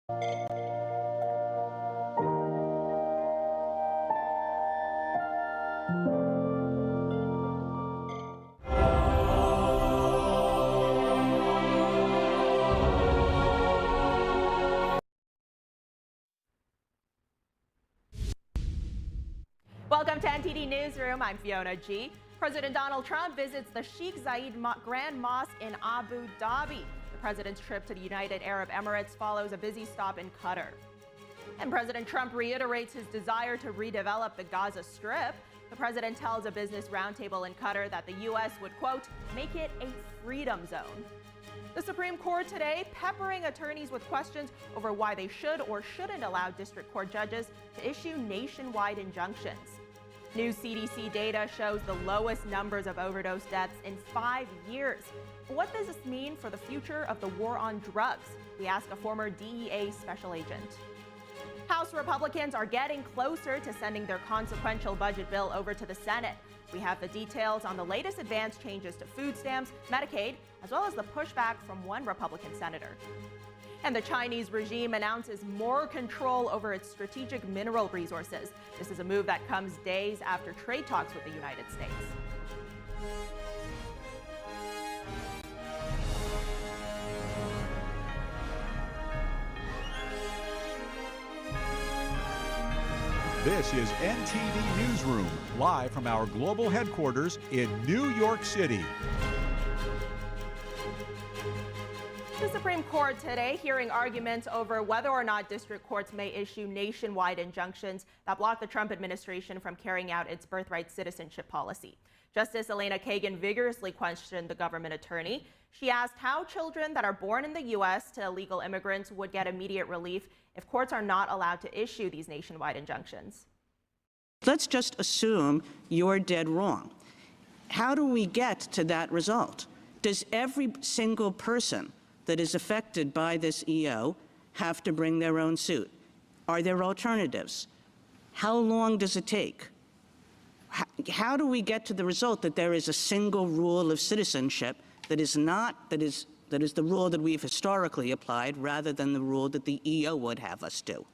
Welcome to NTD Newsroom. I'm Fiona G. President Donald Trump visits the Sheikh Zayed Grand Mosque in Abu Dhabi. The president's trip to the United Arab Emirates follows a busy stop in Qatar. And President Trump reiterates his desire to redevelop the Gaza Strip. The president tells a business roundtable in Qatar that the U.S. would, quote, make it a freedom zone. The Supreme Court today peppering attorneys with questions over why they should or shouldn't allow district court judges to issue nationwide injunctions. New CDC data shows the lowest numbers of overdose deaths in 5 years. But what does this mean for the future of the war on drugs? We ask a former DEA special agent. House Republicans are getting closer to sending their consequential budget bill over to the Senate. We have the details on the latest advance changes to food stamps, Medicaid, as well as the pushback from one Republican senator. And the Chinese regime announces more control over its strategic mineral resources. This is a move that comes days after trade talks with the United States. This is NTD Newsroom, live from our global headquarters in New York City. The Supreme Court today hearing arguments over whether or not district courts may issue nationwide injunctions that block the Trump administration from carrying out its birthright citizenship policy. Justice Elena Kagan vigorously questioned the government attorney. She asked how children that are born in the U.S. to illegal immigrants would get immediate relief if courts are not allowed to issue these nationwide injunctions. Let's just assume you're dead wrong. How do we get to that result? Does every single person that is affected by this EO have to bring their own suit? Are there alternatives? How long does it take? How do we get to the result that there is a single rule of citizenship that is the rule that we've historically applied rather than the rule that the EO would have us do?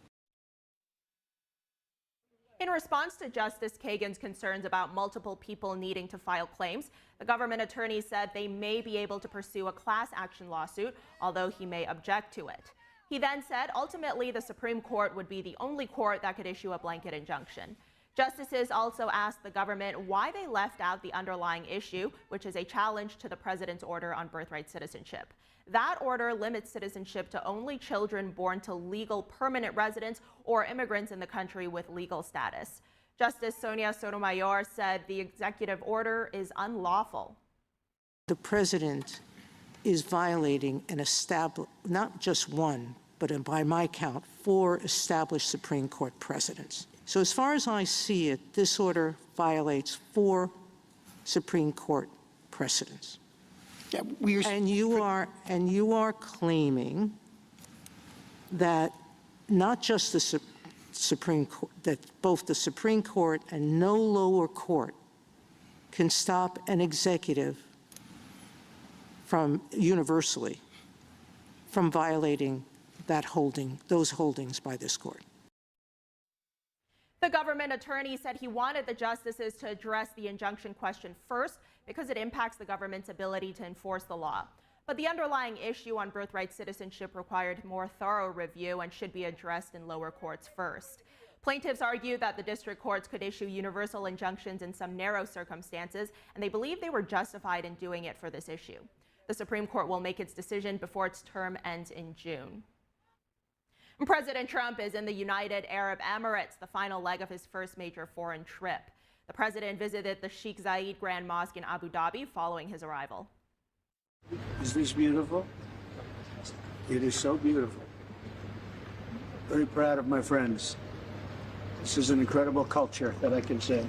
In response to Justice Kagan's concerns about multiple people needing to file claims, the government attorney said they may be able to pursue a class action lawsuit, although he may object to it. He then said ultimately the Supreme Court would be the only court that could issue a blanket injunction. Justices also asked the government why they left out the underlying issue, which is a challenge to the president's order on birthright citizenship. That order limits citizenship to only children born to legal permanent residents or immigrants in the country with legal status. Justice Sonia Sotomayor said the executive order is unlawful. The president is violating not just one, but by my count, 4 established Supreme Court precedents. So as far as I see it, this order violates 4 Supreme Court precedents. Yeah, and you are claiming that not just the Supreme Court, that both the Supreme Court and no lower court can stop an executive from universally from violating those holdings by this court. The government attorney said he wanted the justices to address the injunction question first because it impacts the government's ability to enforce the law. But the underlying issue on birthright citizenship required more thorough review and should be addressed in lower courts first. Plaintiffs argue that the district courts could issue universal injunctions in some narrow circumstances, and they believe they were justified in doing it for this issue. The Supreme Court will make its decision before its term ends in June. President Trump is in the United Arab Emirates, the final leg of his first major foreign trip. The president visited the Sheikh Zayed Grand Mosque in Abu Dhabi following his arrival. Is this beautiful? It is so beautiful. Very proud of my friends. This is an incredible culture that I can say.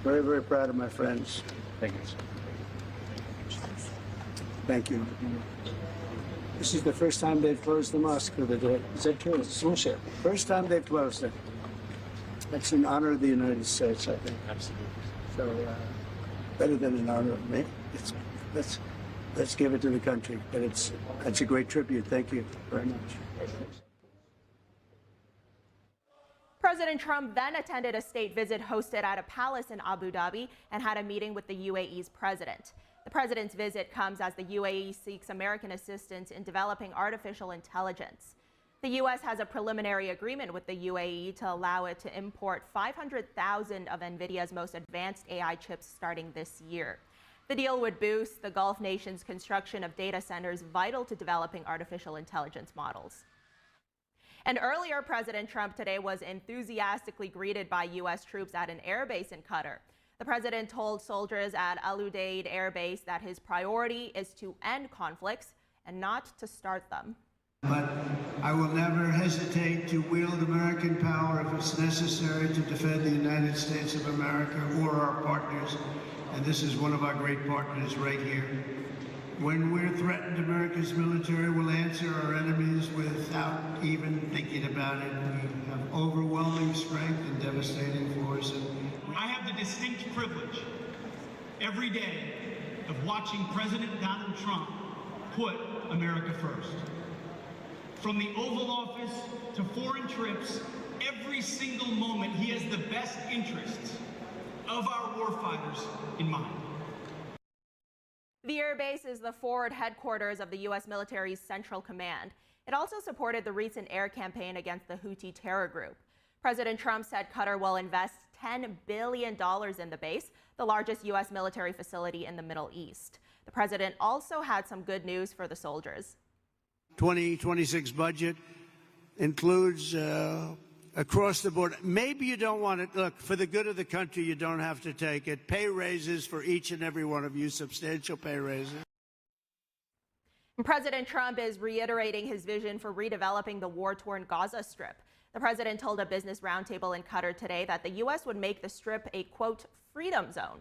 Very, very proud of my friends. Thank you. Thank you. This is the first time they've closed the mosque for the day. Is that true? First time they've closed it. That's an honor of the United States, I think. Absolutely. So, better than an honor of me. Let's give it to the country. But it's a great tribute. Thank you very much. President Trump then attended a state visit hosted at a palace in Abu Dhabi and had a meeting with the UAE's president. The president's visit comes as the UAE seeks American assistance in developing artificial intelligence. The U.S. has a preliminary agreement with the UAE to allow it to import 500,000 of NVIDIA's most advanced AI chips starting this year. The deal would boost the Gulf nation's construction of data centers vital to developing artificial intelligence models. And earlier, President Trump today was enthusiastically greeted by U.S. troops at an airbase in Qatar. The president told soldiers at Al Udeid Air Base that his priority is to end conflicts and not to start them. But I will never hesitate to wield American power if it's necessary to defend the United States of America or our partners. And this is one of our great partners right here. When we're threatened, America's military will answer our enemies without even thinking about it. We have overwhelming strength and devastating force. I have the distinct privilege every day of watching President Donald Trump put America first. From the Oval Office to foreign trips, every single moment he has the best interests of our warfighters in mind. The air base is the forward headquarters of the U.S. military's Central Command. It also supported the recent air campaign against the Houthi terror group. President Trump said Qatar will invest $10 billion in the base, the largest U.S. military facility in the Middle East. The president also had some good news for the soldiers. 2026 budget includes across the board. Maybe you don't want it. Look, for the good of the country, you don't have to take it. Pay raises for each and every one of you, substantial pay raises. President Trump is reiterating his vision for redeveloping the war-torn Gaza Strip. The president told a business roundtable in Qatar today that the U.S. would make the Strip a, quote, freedom zone.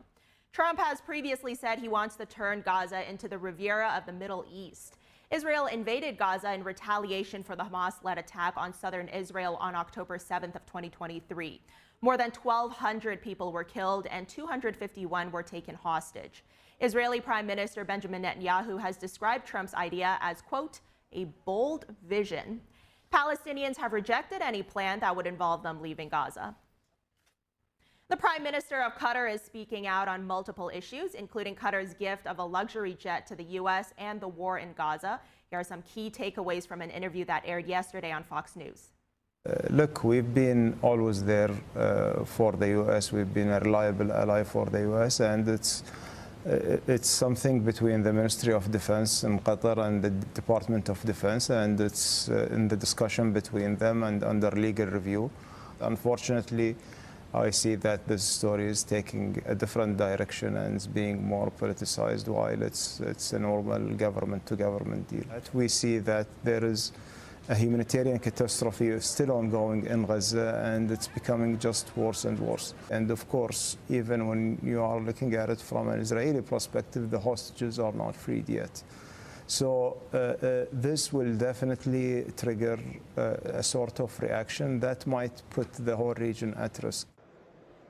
Trump has previously said he wants to turn Gaza into the Riviera of the Middle East. Israel invaded Gaza in retaliation for the Hamas-led attack on southern Israel on October 7th of 2023. More than 1,200 people were killed and 251 were taken hostage. Israeli Prime Minister Benjamin Netanyahu has described Trump's idea as, quote, a bold vision. Palestinians have rejected any plan that would involve them leaving Gaza. The Prime Minister of Qatar is speaking out on multiple issues, including Qatar's gift of a luxury jet to the U.S. and the war in Gaza. Here are some key takeaways from an interview that aired yesterday on Fox News. Look, we've been always there for the U.S. We've been a reliable ally for the U.S. and it's something between the Ministry of Defense in Qatar and the Department of Defense, and it's in the discussion between them and under legal review. Unfortunately, I see that this story is taking a different direction and is being more politicized while it's a normal government-to-government deal. We see that there is a humanitarian catastrophe still ongoing in Gaza, and it's becoming just worse and worse. And of course, even when you are looking at it from an Israeli perspective, the hostages are not freed yet. So this will definitely trigger a sort of reaction that might put the whole region at risk.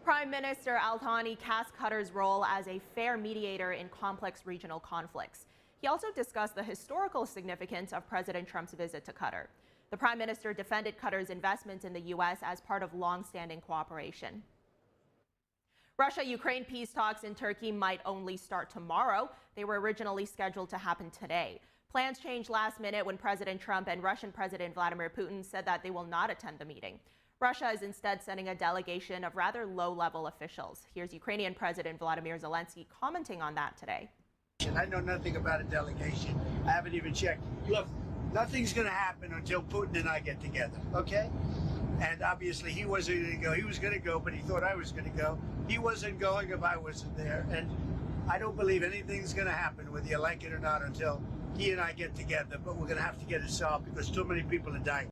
Prime Minister Al-Thani cast Qatar's role as a fair mediator in complex regional conflicts. He also discussed the historical significance of President Trump's visit to Qatar. The Prime Minister defended Qatar's investments in the U.S. as part of long-standing cooperation. Russia-Ukraine peace talks in Turkey might only start tomorrow. They were originally scheduled to happen today. Plans changed last minute when President Trump and Russian President Vladimir Putin said that they will not attend the meeting. Russia is instead sending a delegation of rather low-level officials. Here's Ukrainian President Volodymyr Zelensky commenting on that today. I know nothing about a delegation. I haven't even checked. Look, nothing's going to happen until Putin and I get together, okay? And obviously he wasn't going to go. He was going to go, but he thought I was going to go. He wasn't going if I wasn't there. And I don't believe anything's going to happen, whether you like it or not, until he and I get together. But we're going to have to get it solved because too many people are dying.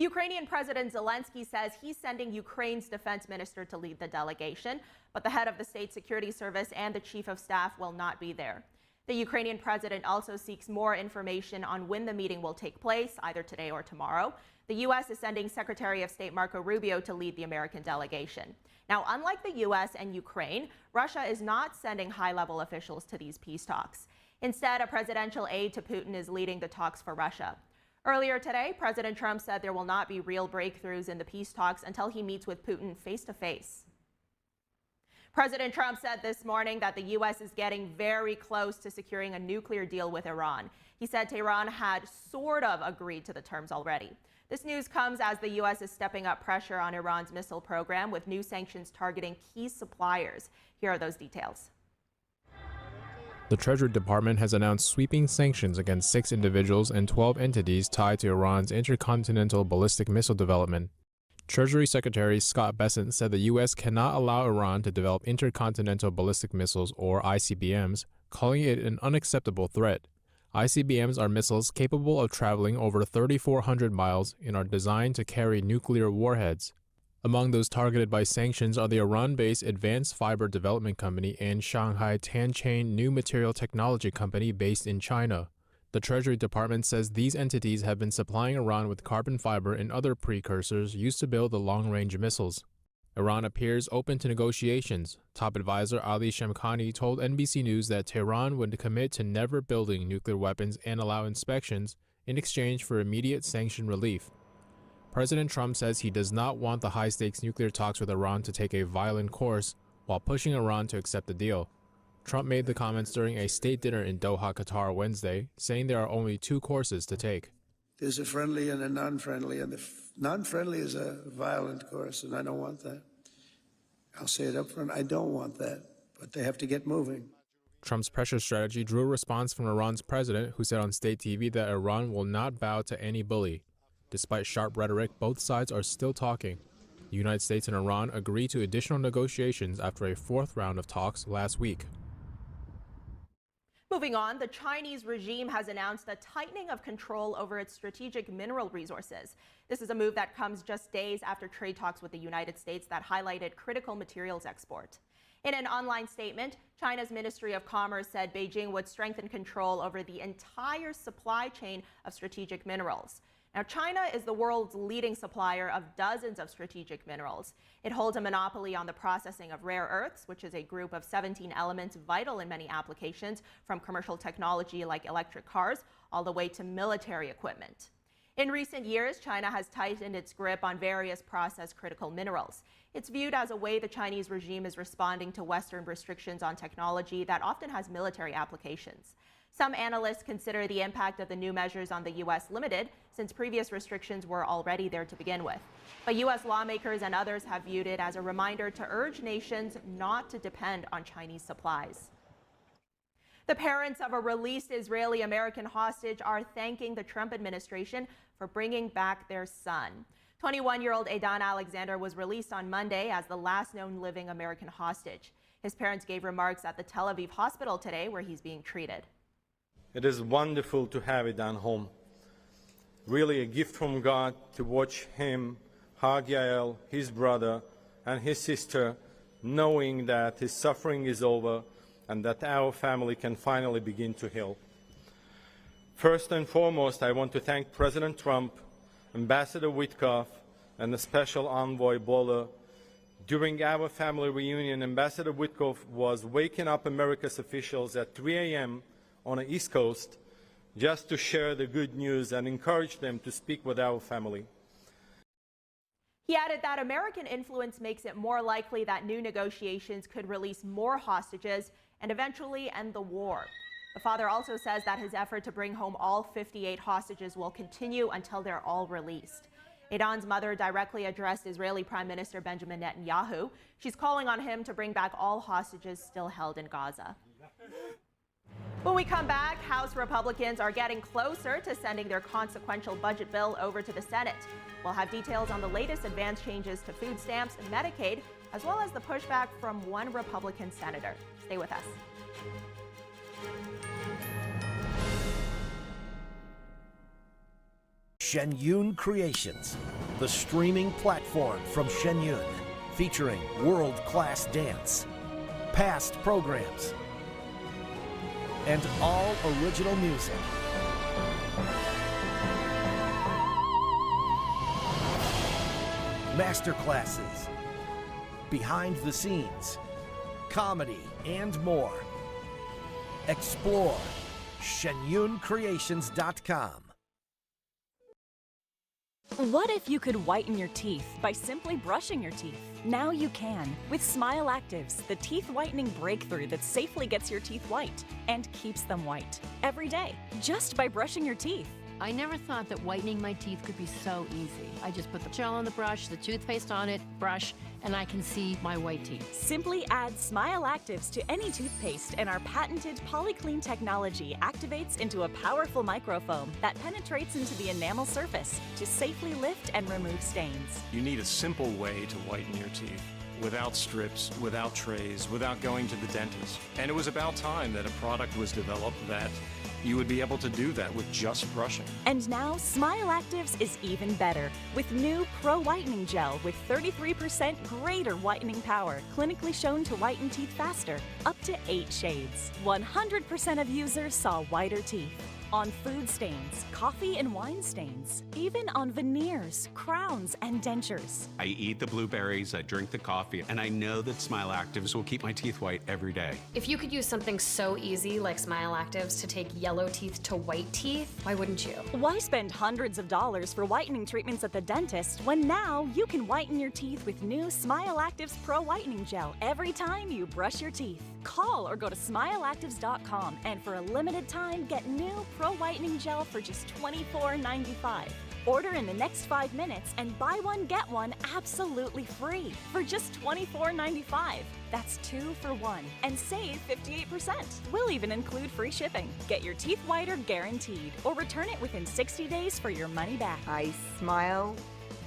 Ukrainian President Zelensky says he's sending Ukraine's defense minister to lead the delegation, but the head of the state security service and the chief of staff will not be there. The Ukrainian president also seeks more information on when the meeting will take place, either today or tomorrow. The U.S. is sending Secretary of State Marco Rubio to lead the American delegation. Now, unlike the U.S. and Ukraine, Russia is not sending high-level officials to these peace talks. Instead, a presidential aide to Putin is leading the talks for Russia. Earlier today, President Trump said there will not be real breakthroughs in the peace talks until he meets with Putin face-to-face. President Trump said this morning that the U.S. is getting very close to securing a nuclear deal with Iran. He said Tehran had sort of agreed to the terms already. This news comes as the U.S. is stepping up pressure on Iran's missile program with new sanctions targeting key suppliers. Here are those details. The Treasury Department has announced sweeping sanctions against 6 individuals and 12 entities tied to Iran's intercontinental ballistic missile development. Treasury Secretary Scott Bessent said the U.S. cannot allow Iran to develop intercontinental ballistic missiles, or ICBMs, calling it an unacceptable threat. ICBMs are missiles capable of traveling over 3,400 miles and are designed to carry nuclear warheads. Among those targeted by sanctions are the Iran-based Advanced Fiber Development Company and Shanghai Tanchain New Material Technology Company based in China. The Treasury Department says these entities have been supplying Iran with carbon fiber and other precursors used to build the long-range missiles. Iran appears open to negotiations. Top advisor Ali Shamkhani told NBC News that Tehran would commit to never building nuclear weapons and allow inspections in exchange for immediate sanction relief. President Trump says he does not want the high-stakes nuclear talks with Iran to take a violent course while pushing Iran to accept the deal. Trump made the comments during a state dinner in Doha, Qatar Wednesday, saying there are only 2 courses to take. There's a friendly and a non-friendly, and the non-friendly is a violent course, and I don't want that. I'll say it up front, I don't want that, but they have to get moving. Trump's pressure strategy drew a response from Iran's president, who said on state TV that Iran will not bow to any bully. Despite sharp rhetoric, both sides are still talking. The United States and Iran agreed to additional negotiations after a 4th round of talks last week. Moving on, the Chinese regime has announced a tightening of control over its strategic mineral resources. This is a move that comes just days after trade talks with the United States that highlighted critical materials export. In an online statement, China's Ministry of Commerce said Beijing would strengthen control over the entire supply chain of strategic minerals. Now, China is the world's leading supplier of dozens of strategic minerals. It holds a monopoly on the processing of rare earths, which is a group of 17 elements vital in many applications, from commercial technology like electric cars all the way to military equipment. In recent years, China has tightened its grip on various processed critical minerals. It's viewed as a way the Chinese regime is responding to Western restrictions on technology that often has military applications. Some analysts consider the impact of the new measures on the U.S. limited, since previous restrictions were already there to begin with. But U.S. lawmakers and others have viewed it as a reminder to urge nations not to depend on Chinese supplies. The parents of a released Israeli-American hostage are thanking the Trump administration for bringing back their son. 21-year-old Aidan Alexander was released on Monday as the last known living American hostage. His parents gave remarks at the Tel Aviv hospital today, where he's being treated. It is wonderful to have Aidan home. Really a gift from God to watch him hug Yael, his brother, and his sister, knowing that his suffering is over and that our family can finally begin to heal. First and foremost, I want to thank President Trump, Ambassador Witkoff, and the Special Envoy Boller. During our family reunion, Ambassador Witkoff was waking up America's officials at 3 a.m. on the East Coast just to share the good news and encourage them to speak with our family. He added that American influence makes it more likely that new negotiations could release more hostages and eventually end the war. The father also says that his effort to bring home all 58 hostages will continue until they're all released. Aidan's mother directly addressed Israeli Prime Minister Benjamin Netanyahu. She's calling on him to bring back all hostages still held in Gaza. When we come back, House Republicans are getting closer to sending their consequential budget bill over to the Senate. We'll have details on the latest advance changes to food stamps and Medicaid, as well as the pushback from one Republican senator. Stay with us. Shenyun Creations, the streaming platform from Shenyun, featuring world-class dance, past programs, and all original music. Masterclasses, behind the scenes, comedy, and more. Explore ShenyunCreations.com. What if you could whiten your teeth by simply brushing your teeth? Now you can with Smile Actives, the teeth whitening breakthrough that safely gets your teeth white and keeps them white every day just by brushing your teeth. I never thought that whitening my teeth could be so easy. I just put the gel on the brush, the toothpaste on it, brush, and I can see my white teeth. Simply add Smile Actives to any toothpaste and our patented PolyClean technology activates into a powerful microfoam that penetrates into the enamel surface to safely lift and remove stains. You need a simple way to whiten your teeth. Without strips, without trays, without going to the dentist. And it was about time that a product was developed that you would be able to do that with just brushing. And now Smile Actives is even better with new Pro Whitening Gel with 33% greater whitening power, clinically shown to whiten teeth faster, up to 8 shades. 100% of users saw whiter teeth. On food stains, coffee and wine stains, even on veneers, crowns, and dentures. I eat the blueberries, I drink the coffee, and I know that Smile Actives will keep my teeth white every day. If you could use something so easy like Smile Actives to take yellow teeth to white teeth, why wouldn't you? Why spend hundreds of dollars for whitening treatments at the dentist when now you can whiten your teeth with new Smile Actives Pro Whitening Gel every time you brush your teeth? Call or go to smileactives.com and for a limited time get new Pro Whitening Gel for just $24.95. Order in the next 5 minutes and buy one, get one absolutely free for just $24.95. That's 2 for 1 and save 58%. We'll even include free shipping. Get your teeth whiter guaranteed or return it within 60 days for your money back. I smile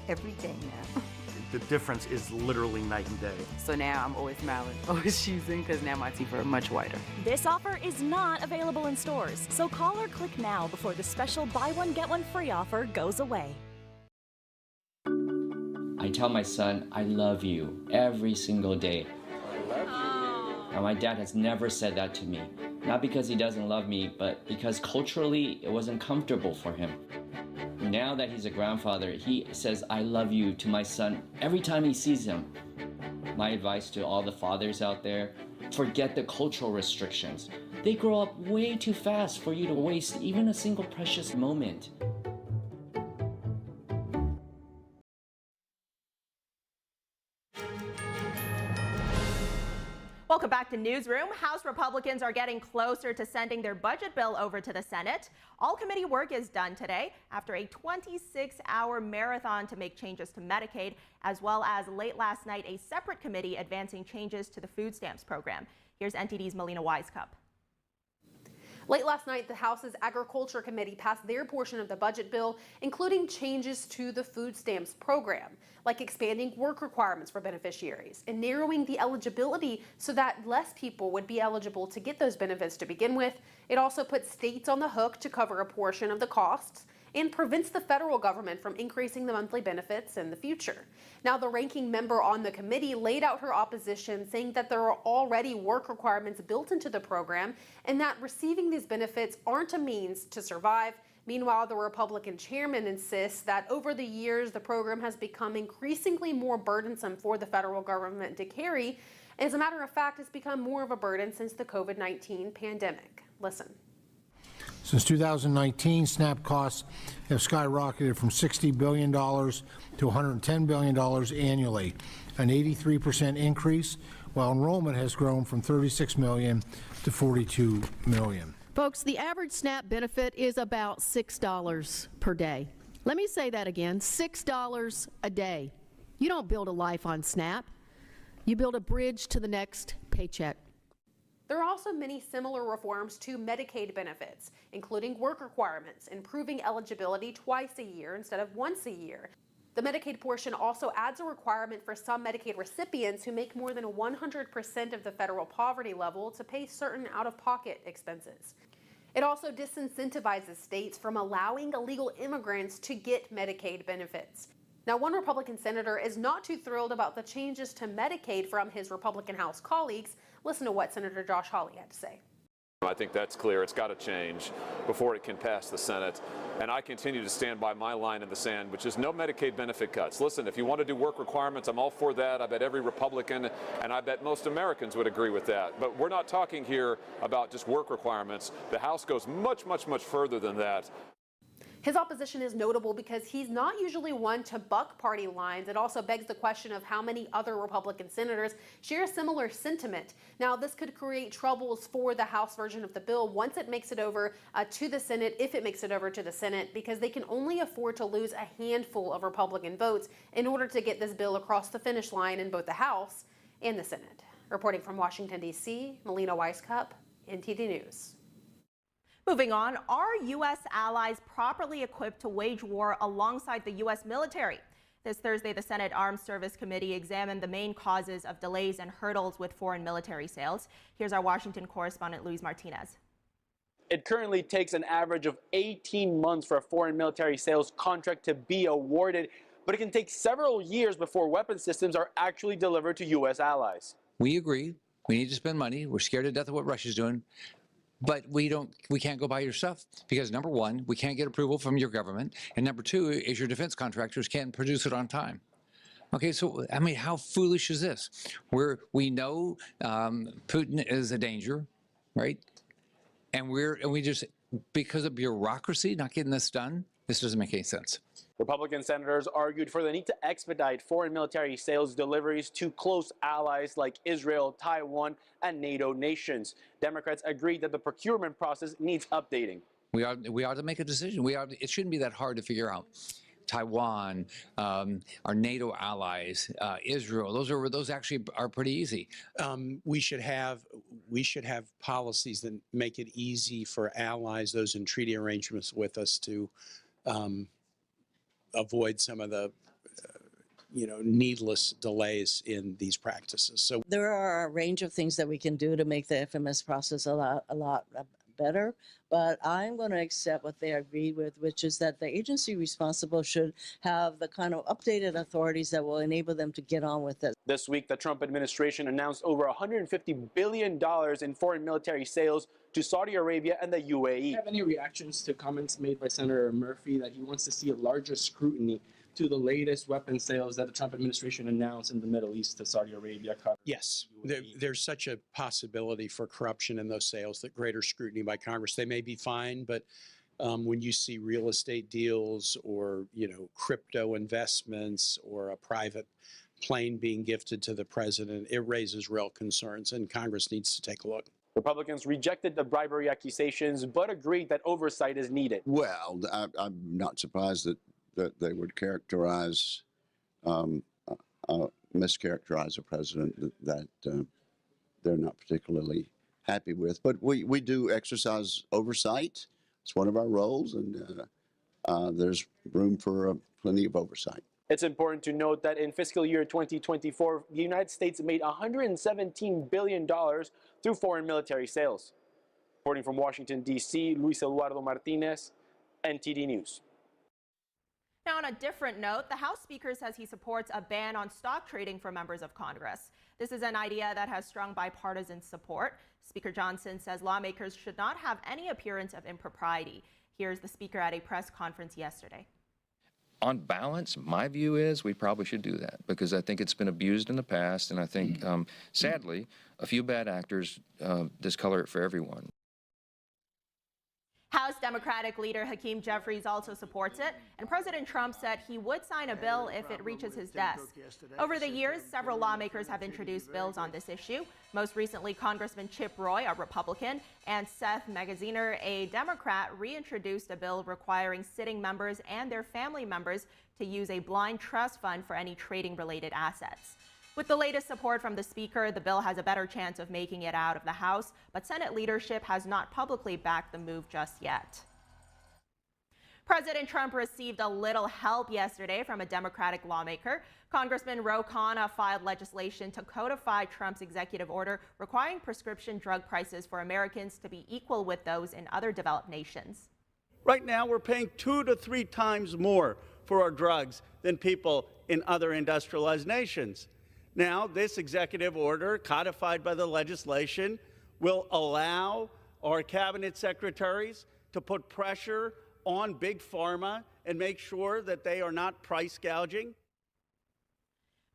every day now. The difference is literally night and day. So now I'm always smiling, always choosing, because now my teeth are much whiter. This offer is not available in stores, so call or click now before the special buy one, get one free offer goes away. I tell my son, I love you every single day. I love you. Now, my dad has never said that to me. Not because he doesn't love me, but because culturally it wasn't comfortable for him. Now that he's a grandfather, he says, I love you to my son every time he sees him. My advice to all the fathers out there, forget the cultural restrictions. They grow up way too fast for you to waste even a single precious moment. Welcome back to Newsroom. House Republicans are getting closer to sending their budget bill over to the Senate. All committee work is done today after a 26-hour marathon to make changes to Medicaid, as well as late last night a separate committee advancing changes to the food stamps program. Here's NTD's Melina Wisecup. Late last night, the House's Agriculture Committee passed their portion of the budget bill, including changes to the food stamps program, like expanding work requirements for beneficiaries and narrowing the eligibility so that less people would be eligible to get those benefits to begin with. It also puts states on the hook to cover a portion of the costs and prevents the federal government from increasing the monthly benefits in the future. Now, the ranking member on the committee laid out her opposition, saying that there are already work requirements built into the program and that receiving these benefits aren't a means to survive. Meanwhile, the Republican chairman insists that over the years, the program has become increasingly more burdensome for the federal government to carry. As a matter of fact, it's become more of a burden since the COVID-19 pandemic. Listen. Since 2019, SNAP costs have skyrocketed from $60 billion to $110 billion annually, an 83% increase, while enrollment has grown from 36 million to 42 million. Folks, the average SNAP benefit is about $6 per day. Let me say that again, $6 a day. You don't build a life on SNAP. You build a bridge to the next paycheck. There are also many similar reforms to Medicaid benefits, including work requirements, improving eligibility twice a year instead of once a year. The Medicaid portion also adds a requirement for some Medicaid recipients who make more than 100% of the federal poverty level to pay certain out-of-pocket expenses. It also disincentivizes states from allowing illegal immigrants to get Medicaid benefits. Now, one Republican senator is not too thrilled about the changes to Medicaid from his Republican House colleagues. Listen to what Senator Josh Hawley had to say. I think that's clear. It's got to change before it can pass the Senate. And I continue to stand by my line in the sand, which is no Medicaid benefit cuts. Listen, if you want to do work requirements, I'm all for that. I bet every Republican and I bet most Americans would agree with that. But we're not talking here about just work requirements. The House goes much, much, much further than that. His opposition is notable because he's not usually one to buck party lines. It also begs the question of how many other Republican senators share a similar sentiment. Now, this could create troubles for the House version of the bill once it makes it over to the Senate, if it makes it over to the Senate, because they can only afford to lose a handful of Republican votes in order to get this bill across the finish line in both the House and the Senate. Reporting from Washington, D.C., Melina Weiskup, NTD News. Moving on, are U.S. allies properly equipped to wage war alongside the U.S. military? This Thursday, the Senate Armed Service Committee examined the main causes of delays and hurdles with foreign military sales. Here's our Washington correspondent, Luis Martinez. It currently takes an average of 18 months for a foreign military sales contract to be awarded, but it can take several years before weapon systems are actually delivered to U.S. allies. We agree. We need to spend money. We're scared to death of what Russia's doing. But we can't go buy your stuff because, number one, we can't get approval from your government, and number two is your defense contractors can't produce it on time. Okay, so, I mean, how foolish is this? We know Putin is a danger, right? And we just, because of bureaucracy not getting this done, this doesn't make any sense. Republican senators argued for the need to expedite foreign military sales deliveries to close allies like Israel, Taiwan, and NATO nations. Democrats agreed that the procurement process needs updating. We ought to make a decision. It shouldn't be that hard to figure out. Taiwan, our NATO allies, Israel. Those actually are pretty easy. We should have policies that make it easy for allies, those in treaty arrangements with us, to avoid some of the needless delays in these practices. So there are a range of things that we can do to make the FMS process a lot better, but I'm going to accept what they agreed with, which is that the agency responsible should have the kind of updated authorities that will enable them to get on with it. This week, the Trump administration announced over $150 billion in foreign military sales to Saudi Arabia and the UAE. Do you have any reactions to comments made by Senator Murphy that he wants to see a larger scrutiny to the latest weapon sales that the Trump administration announced in the Middle East to Saudi Arabia, Qatar? Yes, there's such a possibility for corruption in those sales that greater scrutiny by Congress. They may be fine, but when you see real estate deals or crypto investments or a private plane being gifted to the president, it raises real concerns, and Congress needs to take a look. Republicans rejected the bribery accusations, but agreed that oversight is needed. Well, I'm not surprised that they would characterize, mischaracterize a president that they're not particularly happy with. But we do exercise oversight. It's one of our roles, and there's room for plenty of oversight. It's important to note that in fiscal year 2024, the United States made $117 billion through foreign military sales. Reporting from Washington, D.C., Luis Eduardo Martinez, NTD News. Now, on a different note, the House Speaker says he supports a ban on stock trading for members of Congress. This is an idea that has strong bipartisan support. Speaker Johnson says lawmakers should not have any appearance of impropriety. Here's the Speaker at a press conference yesterday. On balance, my view is we probably should do that because I think it's been abused in the past, and I think, sadly, a few bad actors discolor it for everyone. House Democratic leader Hakeem Jeffries also supports it, and President Trump said he would sign a bill if it reaches his desk. Over the years, several lawmakers have introduced bills on this issue. Most recently, Congressman Chip Roy, a Republican, and Seth Magaziner, a Democrat, reintroduced a bill requiring sitting members and their family members to use a blind trust fund for any trading-related assets. With the latest support from the Speaker, the bill has a better chance of making it out of the House, but Senate leadership has not publicly backed the move just yet. President Trump received a little help yesterday from a Democratic lawmaker. Congressman Ro Khanna filed legislation to codify Trump's executive order requiring prescription drug prices for Americans to be equal with those in other developed nations. Right now, we're paying 2 to 3 times more for our drugs than people in other industrialized nations. Now, this executive order, codified by the legislation, will allow our cabinet secretaries to put pressure on Big Pharma and make sure that they are not price gouging.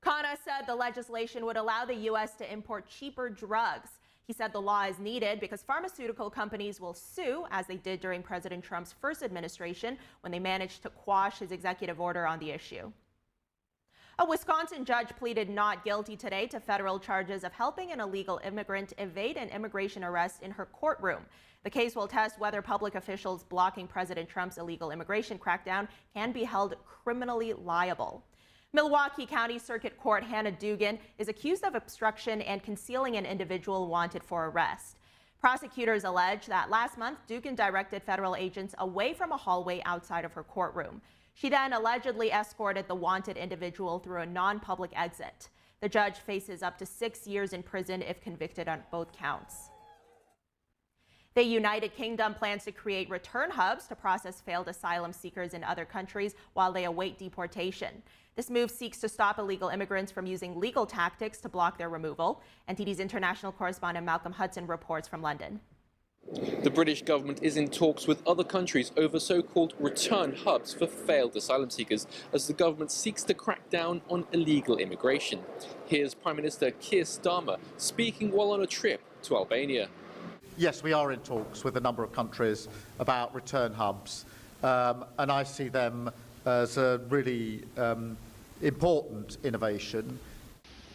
Khanna said the legislation would allow the U.S. to import cheaper drugs. He said the law is needed because pharmaceutical companies will sue, as they did during President Trump's first administration when they managed to quash his executive order on the issue. A Wisconsin judge pleaded not guilty today to federal charges of helping an illegal immigrant evade an immigration arrest in her courtroom. The case will test whether public officials blocking President Trump's illegal immigration crackdown can be held criminally liable. Milwaukee County Circuit Court Hannah Dugan is accused of obstruction and concealing an individual wanted for arrest. Prosecutors allege that last month, Dugan directed federal agents away from a hallway outside of her courtroom. She then allegedly escorted the wanted individual through a non-public exit. The judge faces up to 6 years in prison if convicted on both counts. The United Kingdom plans to create return hubs to process failed asylum seekers in other countries while they await deportation. This move seeks to stop illegal immigrants from using legal tactics to block their removal. NTD's international correspondent Malcolm Hudson reports from London. The British government is in talks with other countries over so-called return hubs for failed asylum seekers as the government seeks to crack down on illegal immigration. Here's Prime Minister Keir Starmer speaking while on a trip to Albania. Yes, we are in talks with a number of countries about return hubs, and I see them as a really important innovation.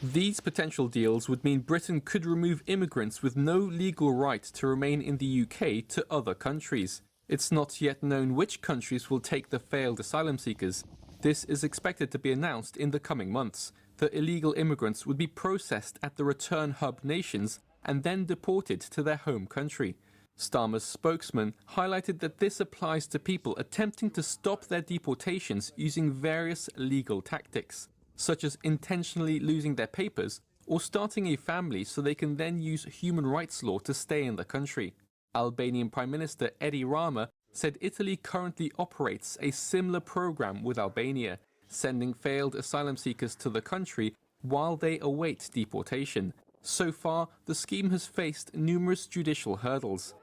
These potential deals would mean Britain could remove immigrants with no legal right to remain in the UK to other countries. It's not yet known which countries will take the failed asylum seekers. This is expected to be announced in the coming months. The illegal immigrants would be processed at the return hub nations and then deported to their home country. Starmer's spokesman highlighted that this applies to people attempting to stop their deportations using various legal tactics, such as intentionally losing their papers or starting a family so they can then use human rights law to stay in the country. Albanian Prime Minister Edi Rama said Italy currently operates a similar program with Albania, sending failed asylum seekers to the country while they await deportation. So far, the scheme has faced numerous judicial hurdles.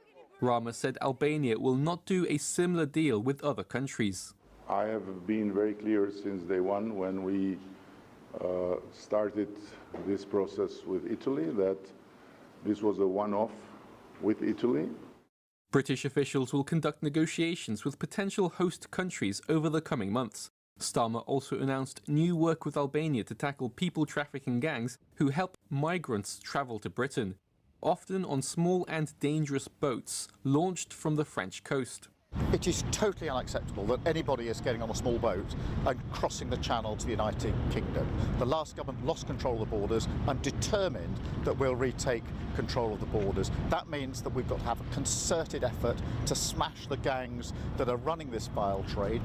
Rama said Albania will not do a similar deal with other countries. I have been very clear since day one when we started this process with Italy that this was a one-off with Italy. British officials will conduct negotiations with potential host countries over the coming months. Starmer also announced new work with Albania to tackle people trafficking gangs who help migrants travel to Britain, often on small and dangerous boats launched from the French coast. It is totally unacceptable that anybody is getting on a small boat and crossing the channel to the United Kingdom. The last government lost control of the borders. I'm determined that we'll retake control of the borders. That means that we've got to have a concerted effort to smash the gangs that are running this vile trade.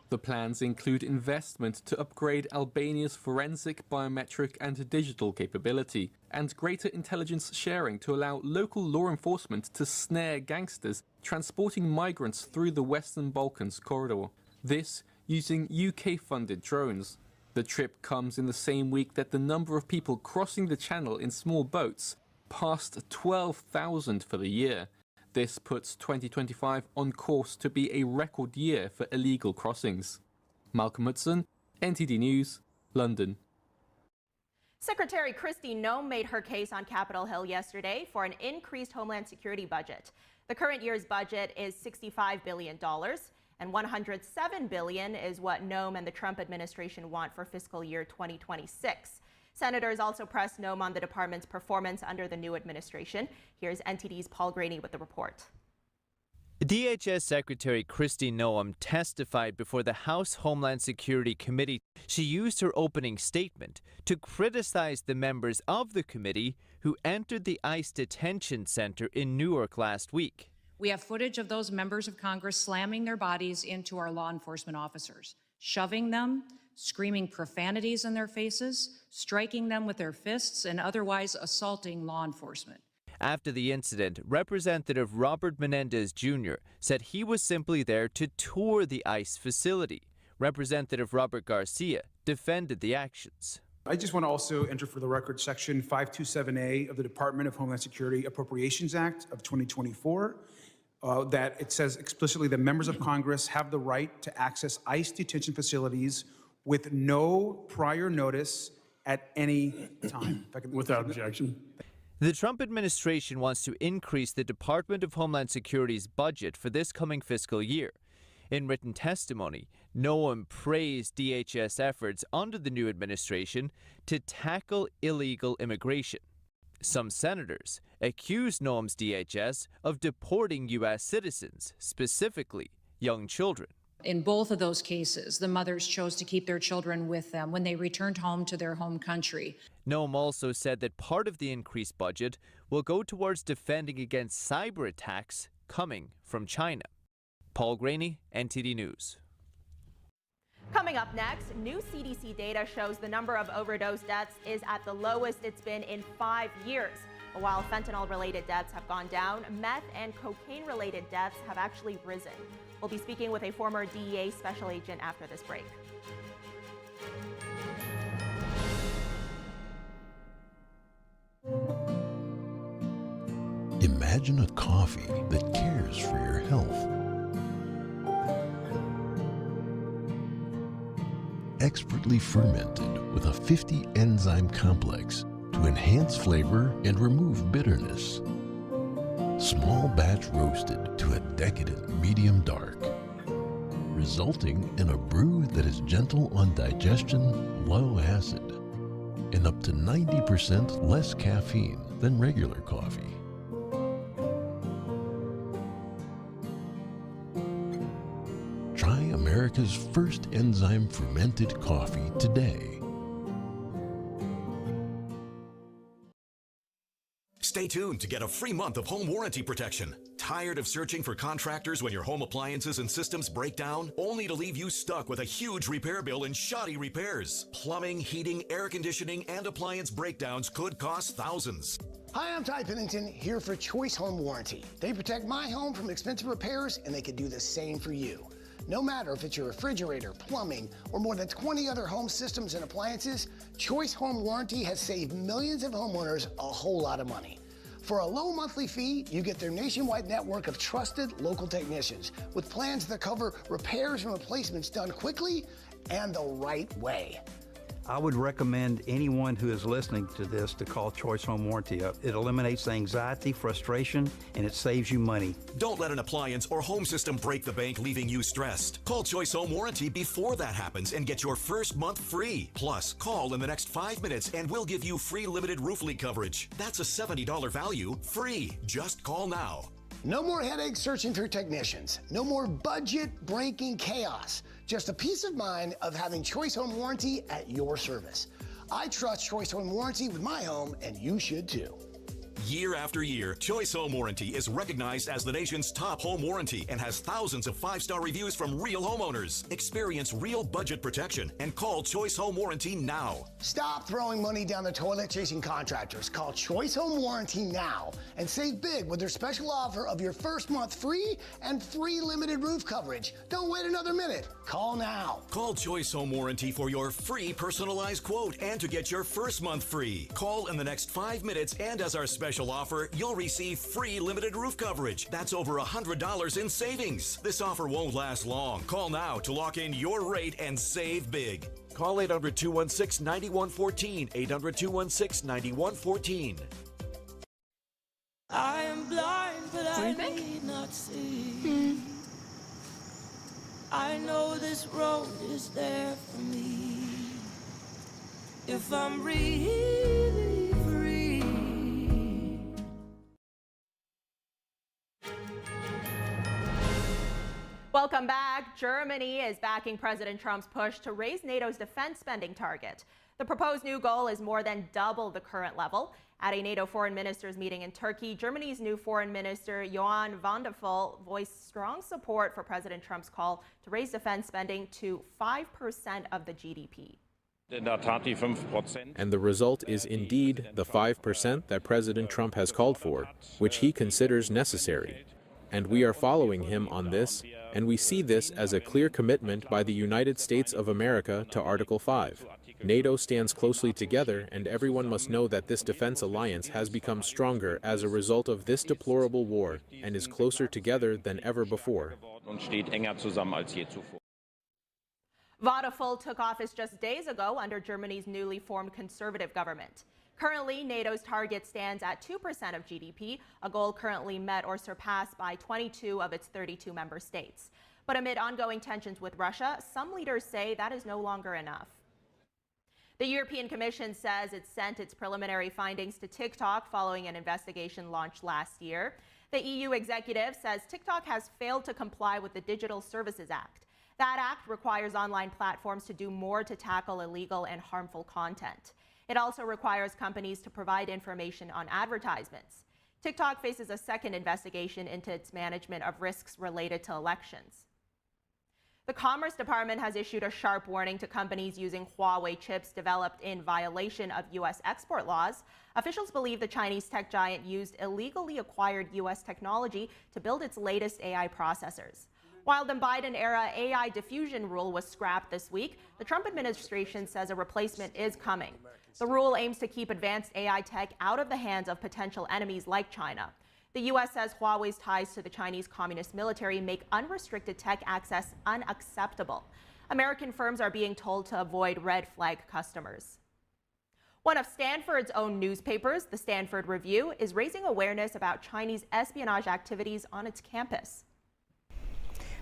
The plans include investment to upgrade Albania's forensic, biometric and digital capability, and greater intelligence sharing to allow local law enforcement to snare gangsters transporting migrants through the Western Balkans corridor. This using UK-funded drones. The trip comes in the same week that the number of people crossing the channel in small boats passed 12,000 for the year. This puts 2025 on course to be a record year for illegal crossings. Malcolm Hudson, NTD News, London. Secretary Kristi Noem made her case on Capitol Hill yesterday for an increased Homeland Security budget. The current year's budget is $65 billion, and $107 billion is what Noem and the Trump administration want for fiscal year 2026. Senators also pressed Noem on the department's performance under the new administration. Here's NTD's Paul Graney with the report. DHS Secretary Kristi Noem testified before the House Homeland Security Committee. She used her opening statement to criticize the members of the committee who entered the ICE detention center in Newark last week. We have footage of those members of Congress slamming their bodies into our law enforcement officers, shoving them, screaming profanities in their faces, striking them with their fists, and otherwise assaulting law enforcement. After the incident, Representative Robert Menendez Jr. said he was simply there to tour the ICE facility. Representative Robert Garcia defended the actions. I just want to also enter for the record Section 527A of the Department of Homeland Security Appropriations Act of 2024. That it says explicitly that members of Congress have the right to access ICE detention facilities with no prior notice at any time. Without objection. The Trump administration wants to increase the Department of Homeland Security's budget for this coming fiscal year. In written testimony, Noam praised DHS efforts under the new administration to tackle illegal immigration. Some senators accused Noam's DHS of deporting U.S. citizens, specifically young children. In both of those cases, the mothers chose to keep their children with them when they returned home to their home country. Noam also said that part of the increased budget will go towards defending against cyber attacks coming from China. Paul Graney, NTD News. Coming up next, new CDC data shows the number of overdose deaths is at the lowest it's been in 5 years. But while fentanyl-related deaths have gone down, meth and cocaine-related deaths have actually risen. We'll be speaking with a former DEA special agent after this break. Imagine a coffee that cares for your health. Expertly fermented with a 50 enzyme complex to enhance flavor and remove bitterness. Small batch roasted to a decadent medium dark, resulting in a brew that is gentle on digestion, low acid, and up to 90% less caffeine than regular coffee. Try America's first enzyme fermented coffee today. Stay tuned to get a free month of home warranty protection. Tired of searching for contractors when your home appliances and systems break down, only to leave you stuck with a huge repair bill and shoddy repairs? Plumbing, heating, air conditioning, and appliance breakdowns could cost thousands. Hi, I'm Ty Pennington, here for Choice Home Warranty. They protect my home from expensive repairs, and they could do the same for you. No matter if it's your refrigerator, plumbing, or more than 20 other home systems and appliances, Choice Home Warranty has saved millions of homeowners a whole lot of money. For a low monthly fee, you get their nationwide network of trusted local technicians with plans that cover repairs and replacements done quickly and the right way. I would recommend anyone who is listening to this to call Choice Home Warranty up. It eliminates the anxiety, frustration, and it saves you money. Don't let an appliance or home system break the bank, leaving you stressed. Call Choice Home Warranty before that happens and get your first month free. Plus, call in the next 5 minutes and we'll give you free limited roof leak coverage. That's a $70 value, free. Just call now. No more headaches searching for technicians. No more budget-breaking chaos. Just a peace of mind of having Choice Home Warranty at your service. I trust Choice Home Warranty with my home, and you should too. Year after year, Choice Home Warranty is recognized as the nation's top home warranty and has thousands of 5-star reviews from real homeowners. Experience real budget protection and call Choice Home Warranty now. Stop throwing money down the toilet chasing contractors. Call Choice Home Warranty now and save big with their special offer of your first month free and free limited roof coverage. Don't wait another minute. Call now. Call Choice Home Warranty for your free personalized quote and to get your first month free. Call in the next 5 minutes, and as our special offer, you'll receive free limited roof coverage. That's over $100 in savings. This offer won't last long. Call now to lock in your rate and save big. Call 800-216-9114. 800-216-9114. I am blind, but I need not see. I know this road is there for me. If I'm really free. Welcome back. Germany is backing President Trump's push to raise NATO's defense spending target. The proposed new goal is more than double the current level. At a NATO foreign ministers meeting in Turkey, Germany's new foreign minister, Johann Vanderful, voiced strong support for President Trump's call to raise defense spending to 5% of the GDP. And the result is indeed the 5% that President Trump has called for, which he considers necessary. And we are following him on this, and we see this as a clear commitment by the United States of America to Article 5. NATO stands closely together, and everyone must know that this defense alliance has become stronger as a result of this deplorable war and is closer together than ever before. Vadeful took office just days ago under Germany's newly formed conservative government. Currently, NATO's target stands at 2% of GDP, a goal currently met or surpassed by 22 of its 32 member states. But amid ongoing tensions with Russia, some leaders say that is no longer enough. The European Commission says it sent its preliminary findings to TikTok following an investigation launched last year. The EU executive says TikTok has failed to comply with the Digital Services Act. That act requires online platforms to do more to tackle illegal and harmful content. It also requires companies to provide information on advertisements. TikTok faces a second investigation into its management of risks related to elections. The Commerce Department has issued a sharp warning to companies using Huawei chips developed in violation of U.S. export laws. Officials believe the Chinese tech giant used illegally acquired U.S. technology to build its latest AI processors. While the Biden-era AI diffusion rule was scrapped this week, the Trump administration says a replacement is coming. The rule aims to keep advanced AI tech out of the hands of potential enemies like China. The U.S. says Huawei's ties to the Chinese Communist military make unrestricted tech access unacceptable. American firms are being told to avoid red flag customers. One of Stanford's own newspapers, the Stanford Review, is raising awareness about Chinese espionage activities on its campus.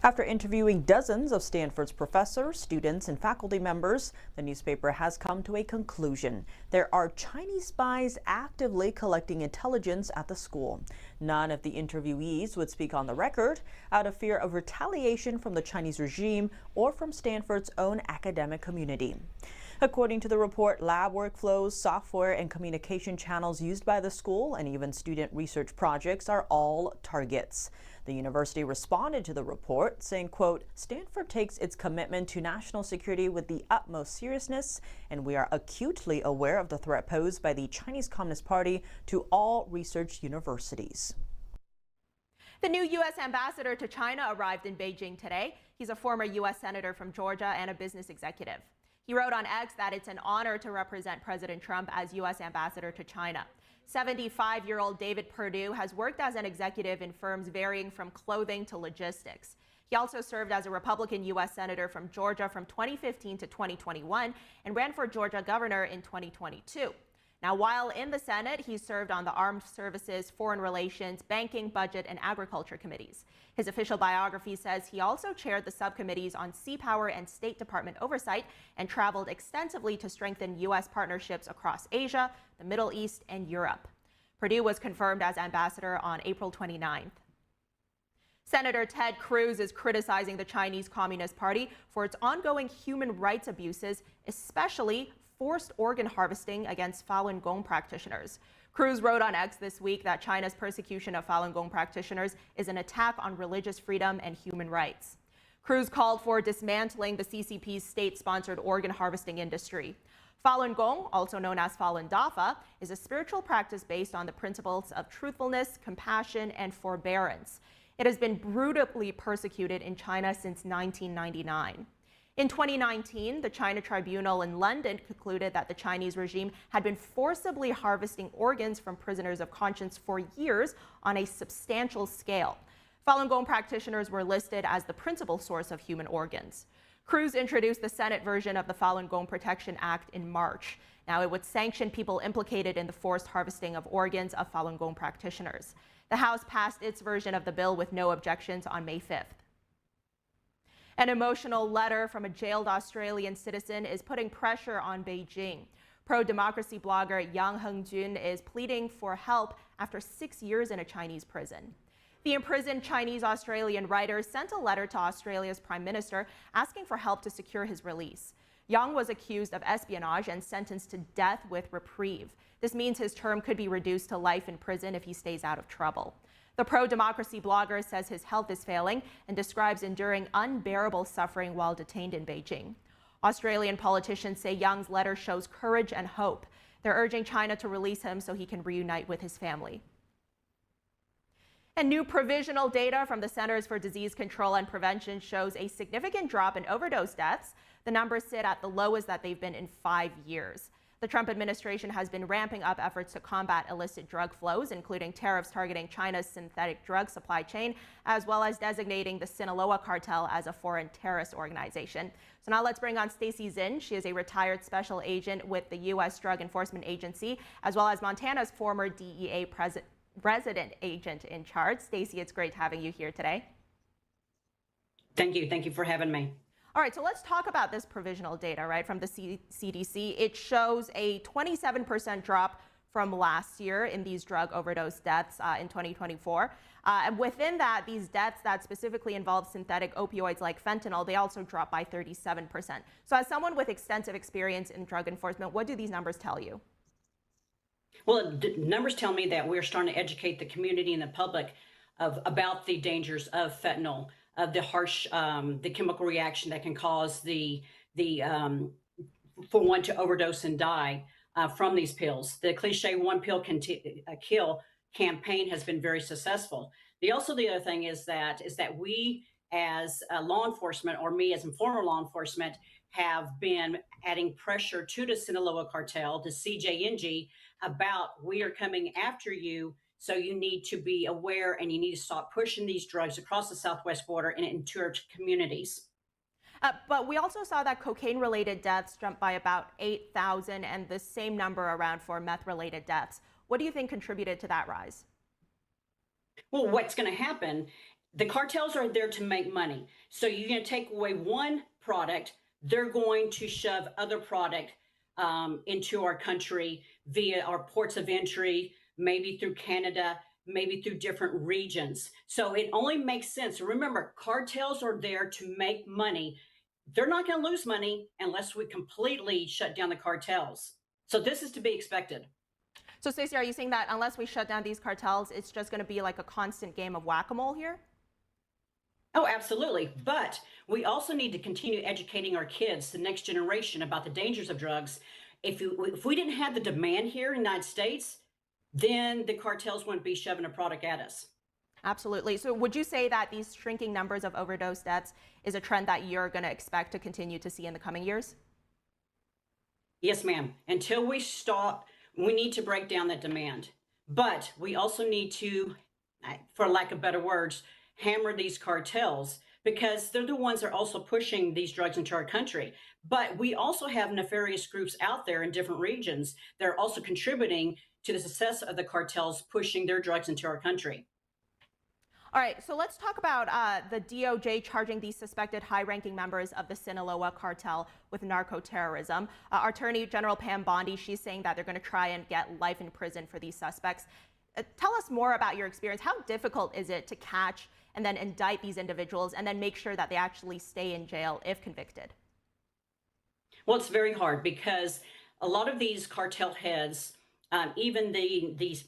After interviewing dozens of Stanford's professors, students, and faculty members, the newspaper has come to a conclusion. There are Chinese spies actively collecting intelligence at the school. None of the interviewees would speak on the record out of fear of retaliation from the Chinese regime or from Stanford's own academic community. According to the report, lab workflows, software, and communication channels used by the school and even student research projects are all targets. The university responded to the report, saying, quote, "Stanford takes its commitment to national security with the utmost seriousness, and we are acutely aware of the threat posed by the Chinese Communist Party to all research universities." The new U.S. ambassador to China arrived in Beijing today. He's a former U.S. senator from Georgia and a business executive. He wrote on X that it's an honor to represent President Trump as U.S. ambassador to China. 75-year-old David Perdue has worked as an executive in firms varying from clothing to logistics. He also served as a Republican U.S. senator from Georgia from 2015 to 2021 and ran for Georgia governor in 2022. Now, while in the Senate, he served on the Armed Services, Foreign Relations, Banking, Budget, and Agriculture committees. His official biography says he also chaired the subcommittees on Sea Power and State Department oversight and traveled extensively to strengthen U.S. partnerships across Asia, the Middle East, and Europe. Perdue was confirmed as ambassador on April 29th. Senator Ted Cruz is criticizing the Chinese Communist Party for its ongoing human rights abuses, especially forced organ harvesting against Falun Gong practitioners. Cruz wrote on X this week that China's persecution of Falun Gong practitioners is an attack on religious freedom and human rights. Cruz called for dismantling the CCP's state-sponsored organ harvesting industry. Falun Gong, also known as Falun Dafa, is a spiritual practice based on the principles of truthfulness, compassion, and forbearance. It has been brutally persecuted in China since 1999. In 2019, the China Tribunal in London concluded that the Chinese regime had been forcibly harvesting organs from prisoners of conscience for years on a substantial scale. Falun Gong practitioners were listed as the principal source of human organs. Cruz introduced the Senate version of the Falun Gong Protection Act in March. Now, it would sanction people implicated in the forced harvesting of organs of Falun Gong practitioners. The House passed its version of the bill with no objections on May 5th. An emotional letter from a jailed Australian citizen is putting pressure on Beijing. Pro-democracy blogger Yang Hengjun is pleading for help after 6 years in a Chinese prison. The imprisoned Chinese-Australian writer sent a letter to Australia's Prime Minister asking for help to secure his release. Yang was accused of espionage and sentenced to death with reprieve. This means his term could be reduced to life in prison if he stays out of trouble. The pro-democracy blogger says his health is failing and describes enduring unbearable suffering while detained in Beijing. Australian politicians say Yang's letter shows courage and hope. They're urging China to release him so he can reunite with his family. And new provisional data from the Centers for Disease Control and Prevention shows a significant drop in overdose deaths. The numbers sit at the lowest that they've been in 5 years. The Trump administration has been ramping up efforts to combat illicit drug flows, including tariffs targeting China's synthetic drug supply chain, as well as designating the Sinaloa cartel as a foreign terrorist organization. So now let's bring on Stacy Zinn. She is a retired special agent with the U.S. Drug Enforcement Agency, as well as Montana's former DEA resident agent in charge. Stacy, it's great having you here today. Thank you. Thank you for having me. All right, so let's talk about this provisional data, right, from the CDC. It shows a 27% drop from last year in these drug overdose deaths in 2024. And within that, these deaths that specifically involve synthetic opioids like fentanyl, they also dropped by 37%. So as someone with extensive experience in drug enforcement, what do these numbers tell you? Well, the numbers tell me that we're starting to educate the community and the public about the dangers of fentanyl, of the harsh, the chemical reaction that can cause for one to overdose and die from these pills. The cliche "one pill can kill" campaign has been very successful. The other thing is that we as law enforcement, or me as former law enforcement, have been adding pressure to the Sinaloa cartel, the CJNG, about we are coming after you. So you need to be aware, and you need to stop pushing these drugs across the southwest border and into our communities. But we also saw that cocaine-related deaths jumped by about 8,000, and the same number around for meth-related deaths. What do you think contributed to that rise? Well, what's going to happen, the cartels are there to make money. So you're going to take away one product, they're going to shove other product into our country via our ports of entry, maybe through Canada, maybe through different regions. So it only makes sense. Remember, cartels are there to make money. They're not going to lose money unless we completely shut down the cartels. So this is to be expected. So Stacey, are you saying that unless we shut down these cartels, it's just going to be like a constant game of whack-a-mole here? Oh, absolutely. But we also need to continue educating our kids, the next generation, about the dangers of drugs. If we didn't have the demand here in the United States, then the cartels wouldn't be shoving a product at us. Absolutely. So would you say that these shrinking numbers of overdose deaths is a trend that you're going to expect to continue to see in the coming years? Yes, ma'am. Until we stop, we need to break down that demand. But we also need to, for lack of better words, hammer these cartels, because they're the ones that are also pushing these drugs into our country. But we also have nefarious groups out there in different regions that are also contributing to the success of the cartels pushing their drugs into our country. All right, so let's talk about the DOJ charging these suspected high-ranking members of the Sinaloa cartel with narco-terrorism. Our Attorney General Pam Bondi, she's saying that they're going to try and get life in prison for these suspects. Tell us more about your experience. How difficult is it to catch and then indict these individuals and then make sure that they actually stay in jail if convicted? Well, it's very hard because a lot of these cartel heads, even the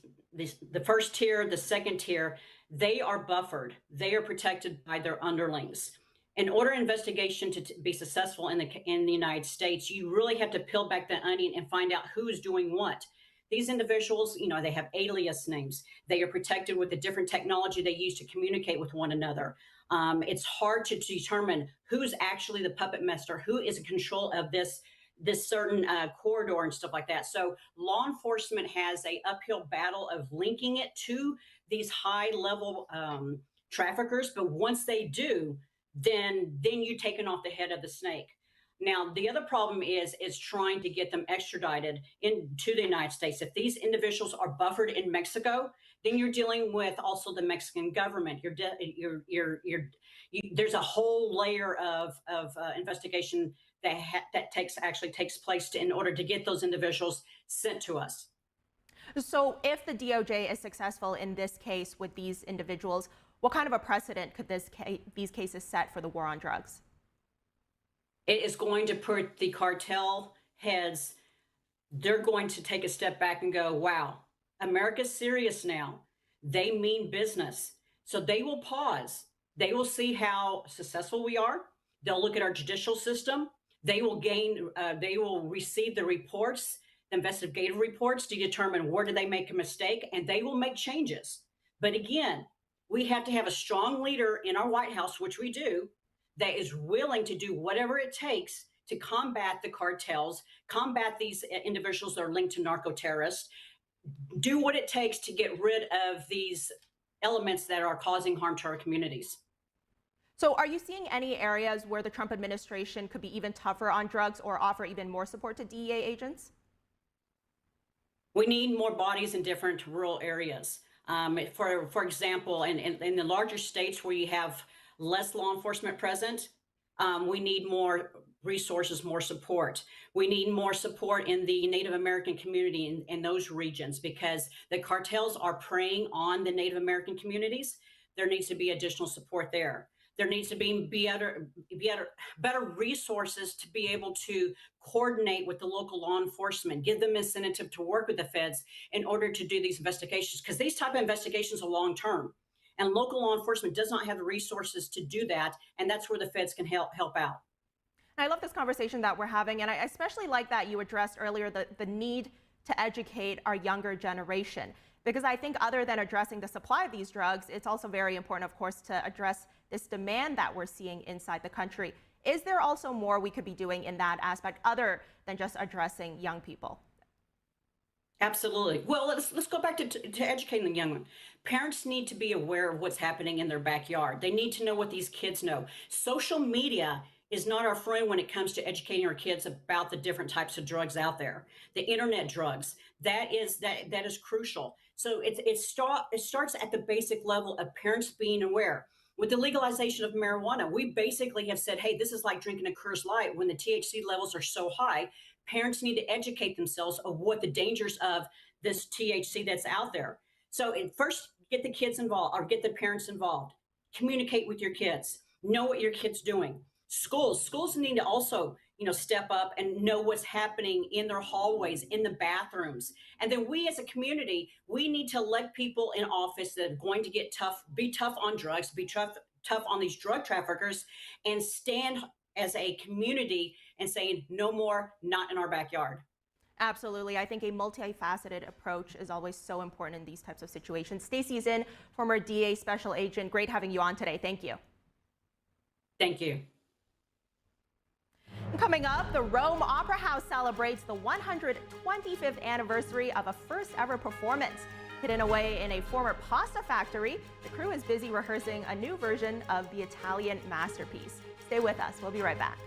first tier, the second tier, they are buffered. They are protected by their underlings. In order for investigation to be successful in the United States, you really have to peel back the onion and find out who is doing what. These individuals, you know, they have alias names. They are protected with the different technology they use to communicate with one another. It's hard to determine who's actually the puppet master, who is in control of this certain corridor and stuff like that. So law enforcement has an uphill battle of linking it to these high-level traffickers. But once they do, then you're taking off the head of the snake. Now, the other problem is trying to get them extradited into the United States. If these individuals are buffered in Mexico, then you're dealing with also the Mexican government. There's a whole layer of investigation that takes place in order to get those individuals sent to us. So if the DOJ is successful in this case with these individuals, what kind of a precedent could these cases set for the war on drugs? It is going to put the cartel heads, they're going to take a step back and go, wow, America's serious now. They mean business. So they will pause. They will see how successful we are. They'll look at our judicial system. They will receive the reports, the investigative reports, to determine where did they make a mistake, and they will make changes. But again, we have to have a strong leader in our White House, which we do, that is willing to do whatever it takes to combat the cartels, combat these individuals that are linked to narco-terrorists, do what it takes to get rid of these elements that are causing harm to our communities. So are you seeing any areas where the Trump administration could be even tougher on drugs or offer even more support to DEA agents? We need more bodies in different rural areas. For example, in the larger states where you have less law enforcement present, we need more resources, more support. We need more support in the Native American community in those regions because the cartels are preying on the Native American communities. There needs to be additional support there. There needs to be better resources to be able to coordinate with the local law enforcement, give them incentive to work with the feds in order to do these investigations, because these type of investigations are long term. And local law enforcement does not have the resources to do that, and that's where the feds can help out. I love this conversation that we're having, and I especially like that you addressed earlier the need to educate our younger generation, because I think other than addressing the supply of these drugs, it's also very important, of course, to address this demand that we're seeing inside the country. Is there also more we could be doing in that aspect other than just addressing young people? Absolutely. Well, let's go back to educating the young one. Parents need to be aware of what's happening in their backyard. They need to know what these kids know. Social media is not our friend when it comes to educating our kids about the different types of drugs out there. The internet drugs, that is crucial. So it starts at the basic level of parents being aware. With the legalization of marijuana, we basically have said, hey, this is like drinking a Coors Light when the THC levels are so high. Parents need to educate themselves of what the dangers of this THC that's out there. So first, get the kids involved or get the parents involved. Communicate with your kids. Know what your kid's doing. Schools need to also, step up and know what's happening in their hallways, in the bathrooms. And then we as a community, we need to elect people in office that are going to be tough on drugs, be tough on these drug traffickers, and stand as a community and saying no more, not in our backyard. Absolutely. I think a multifaceted approach is always so important in these types of situations. Stacey Zinn, former DA special agent. Great having you on today. Thank you. Thank you. Coming up, the Rome Opera House celebrates the 125th anniversary of a first ever performance. Hidden away in a former pasta factory, the crew is busy rehearsing a new version of the Italian masterpiece. Stay with us. We'll be right back.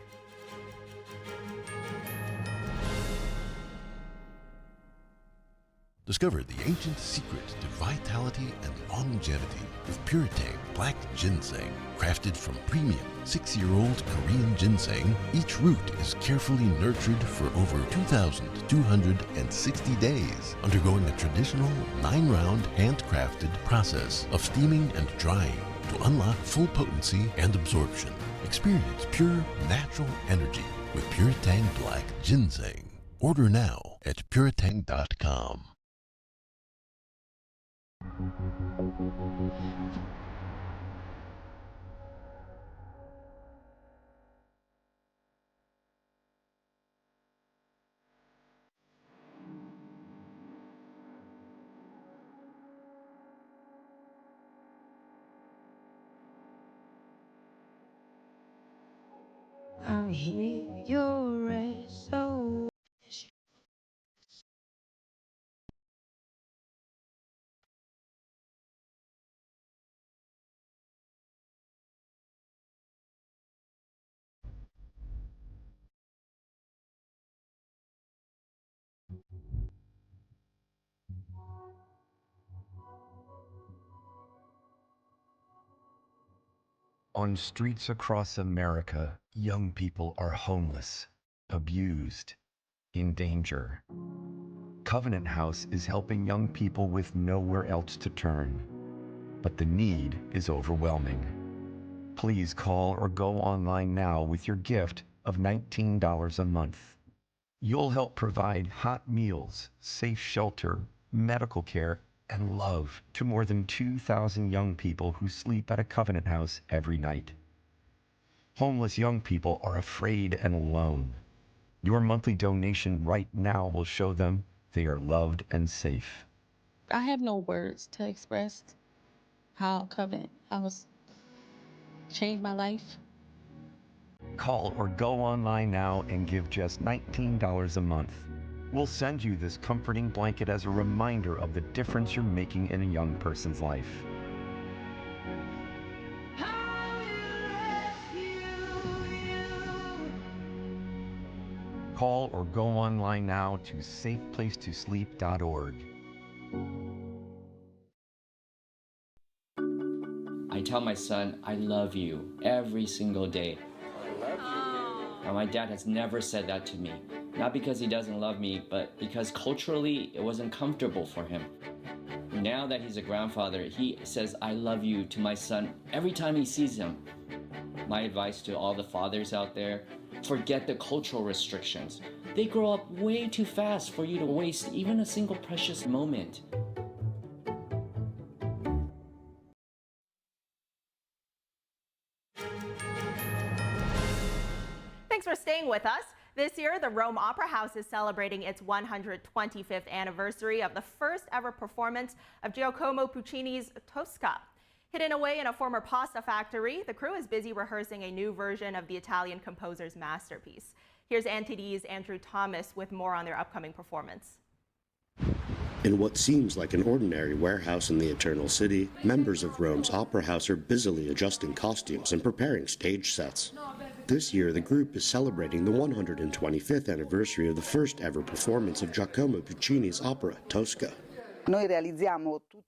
Discover the ancient secret to vitality and longevity with Puretang Black Ginseng. Crafted from premium 6-year-old Korean ginseng, each root is carefully nurtured for over 2,260 days, undergoing a traditional 9-round handcrafted process of steaming and drying to unlock full potency and absorption. Experience pure, natural energy with Puretang Black Ginseng. Order now at puretang.com. I hear your SOS. On streets across America, young people are homeless, abused, in danger. Covenant House is helping young people with nowhere else to turn, but the need is overwhelming. Please call or go online now with your gift of $19 a month. You'll help provide hot meals, safe shelter, medical care, and love to more than 2,000 young people who sleep at a Covenant House every night. Homeless young people are afraid and alone. Your monthly donation right now will show them they are loved and safe. I have no words to express how Covenant House changed my life. Call or go online now and give just $19 a month. We'll send you this comforting blanket as a reminder of the difference you're making in a young person's life. Call or go online now to safeplacetosleep.org. I tell my son, I love you every single day. And my dad has never said that to me. Not because he doesn't love me, but because culturally it wasn't comfortable for him. Now that he's a grandfather, he says, I love you to my son every time he sees him. My advice to all the fathers out there, forget the cultural restrictions. They grow up way too fast for you to waste even a single precious moment. Thanks for staying with us. This year, the Rome Opera House is celebrating its 125th anniversary of the first ever performance of Giacomo Puccini's Tosca. Hidden away in a former pasta factory, the crew is busy rehearsing a new version of the Italian composer's masterpiece. Here's NTD's Andrew Thomas with more on their upcoming performance. In what seems like an ordinary warehouse in the Eternal City, members of Rome's Opera House are busily adjusting costumes and preparing stage sets. This year, the group is celebrating the 125th anniversary of the first ever performance of Giacomo Puccini's opera, Tosca.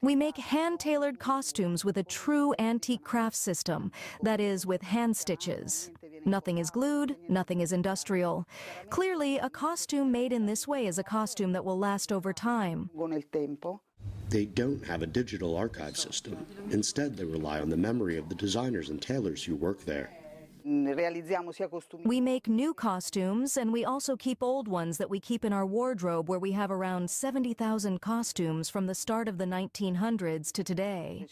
We make hand-tailored costumes with a true antique craft system, that is, with hand stitches. Nothing is glued, nothing is industrial. Clearly, a costume made in this way is a costume that will last over time. They don't have a digital archive system. Instead, they rely on the memory of the designers and tailors who work there. We make new costumes, and we also keep old ones that we keep in our wardrobe, where we have around 70,000 costumes from the start of the 1900s to today.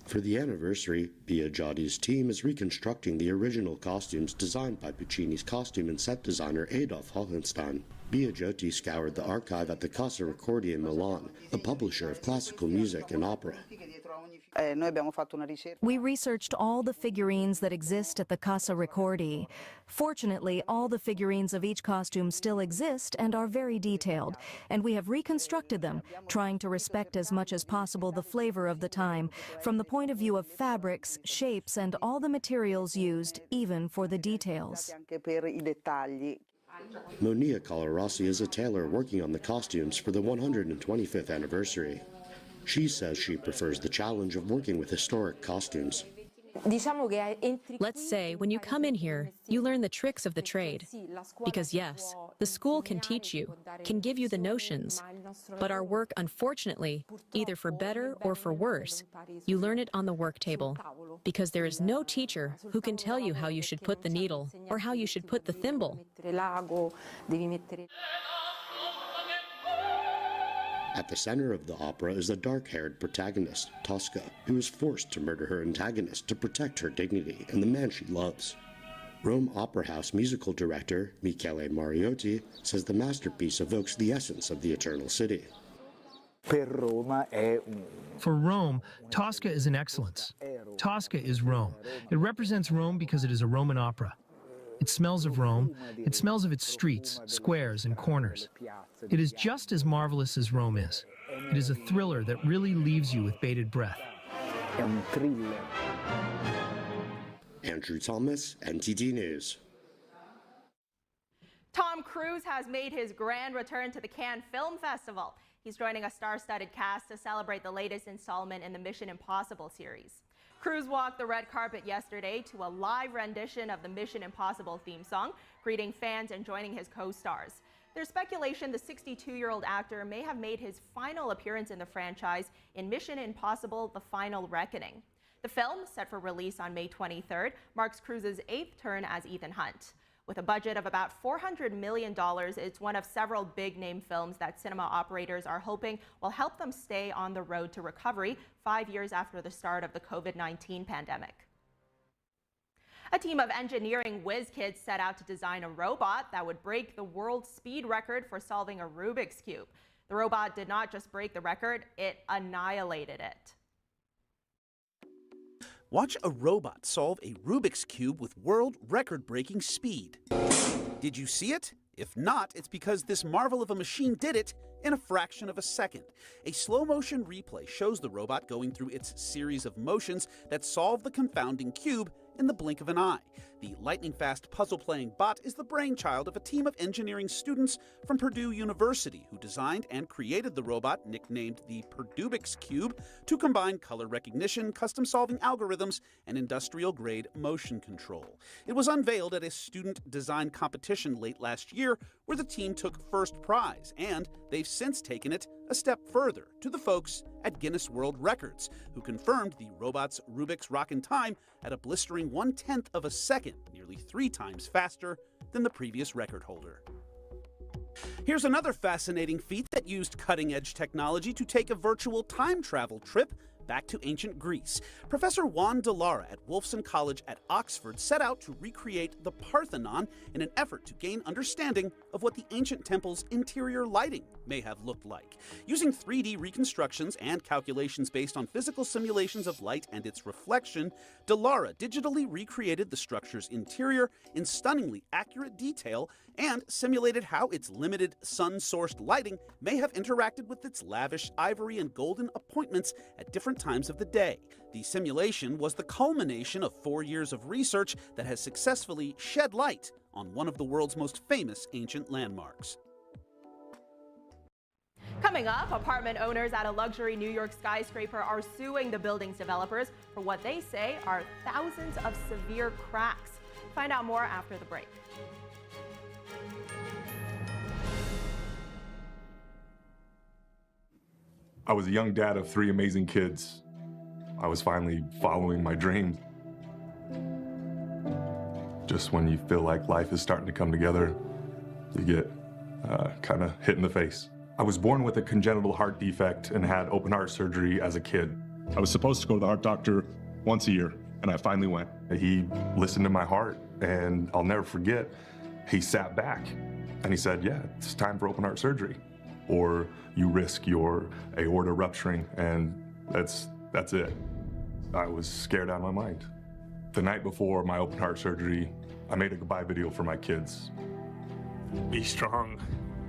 For the anniversary, Bia Jodi's team is reconstructing the original costumes designed by Puccini's costume and set designer Adolf Hohenstein. Bia Joti scoured the archive at the Casa Ricordi in Milan, a publisher of classical music and opera. We researched all the figurines that exist at the Casa Ricordi. Fortunately, all the figurines of each costume still exist and are very detailed, and we have reconstructed them, trying to respect as much as possible the flavor of the time, from the point of view of fabrics, shapes, and all the materials used, even for the details. Monia Colarossi is a tailor working on the costumes for the 125th anniversary. She says she prefers the challenge of working with historic costumes. Let's say when you come in here, you learn the tricks of the trade. Because yes, the school can teach you, can give you the notions, but our work, unfortunately, either for better or for worse, you learn it on the work table. Because there is no teacher who can tell you how you should put the needle or how you should put the thimble. At the center of the opera is the dark-haired protagonist, Tosca, who is forced to murder her antagonist to protect her dignity and the man she loves. Rome Opera House musical director, Michele Mariotti, says the masterpiece evokes the essence of the Eternal City. For Rome, Tosca is an excellence. Tosca is Rome. It represents Rome because it is a Roman opera. It smells of Rome. It smells of its streets, squares, and corners. It is just as marvelous as Rome is. It is a thriller that really leaves you with bated breath. Andrew Thomas, NTD News. Tom Cruise has made his grand return to the Cannes Film Festival. He's joining a star-studded cast to celebrate the latest installment in the Mission Impossible series. Cruise walked the red carpet yesterday to a live rendition of the Mission Impossible theme song, greeting fans and joining his co-stars. There's speculation the 62-year-old actor may have made his final appearance in the franchise in Mission Impossible: The Final Reckoning. The film, set for release on May 23rd, marks Cruise's 8th turn as Ethan Hunt. With a budget of about $400 million, it's one of several big-name films that cinema operators are hoping will help them stay on the road to recovery 5 years after the start of the COVID-19 pandemic. A team of engineering whiz kids set out to design a robot that would break the world speed record for solving a Rubik's Cube. The robot did not just break the record, it annihilated it. Watch a robot solve a Rubik's Cube with world record-breaking speed. Did you see it? If not, it's because this marvel of a machine did it in a fraction of a second. A slow-motion replay shows the robot going through its series of motions that solve the confounding cube in the blink of an eye. The lightning-fast puzzle-playing bot is the brainchild of a team of engineering students from Purdue University who designed and created the robot, nicknamed the Purdubix Cube, to combine color recognition, custom-solving algorithms, and industrial-grade motion control. It was unveiled at a student design competition late last year where the team took first prize, and they've since taken it a step further to the folks at Guinness World Records, who confirmed the robot's Rubik's Rockin' time at a blistering 1/10 of a second, nearly 3 times faster than the previous record holder. Here's another fascinating feat that used cutting-edge technology to take a virtual time travel trip back to ancient Greece. Professor Juan de Lara at Wolfson College at Oxford set out to recreate the Parthenon in an effort to gain understanding of what the ancient temple's interior lighting may have looked like. Using 3D reconstructions and calculations based on physical simulations of light and its reflection, de Lara digitally recreated the structure's interior in stunningly accurate detail and simulated how its limited sun-sourced lighting may have interacted with its lavish ivory and golden appointments at different times of the day. The simulation was the culmination of 4 years of research that has successfully shed light on one of the world's most famous ancient landmarks. Coming up, apartment owners at a luxury New York skyscraper are suing the building's developers for what they say are thousands of severe cracks. Find out more after the break. I was a young dad of 3 amazing kids. I was finally following my dreams. Just when you feel like life is starting to come together, you get kind of hit in the face. I was born with a congenital heart defect and had open heart surgery as a kid. I was supposed to go to the heart doctor once a year, and I finally went. He listened to my heart, and I'll never forget, he sat back and he said, yeah, it's time for open heart surgery, or you risk your aorta rupturing, and that's it. I was scared out of my mind. The night before my open heart surgery, I made a goodbye video for my kids. Be strong,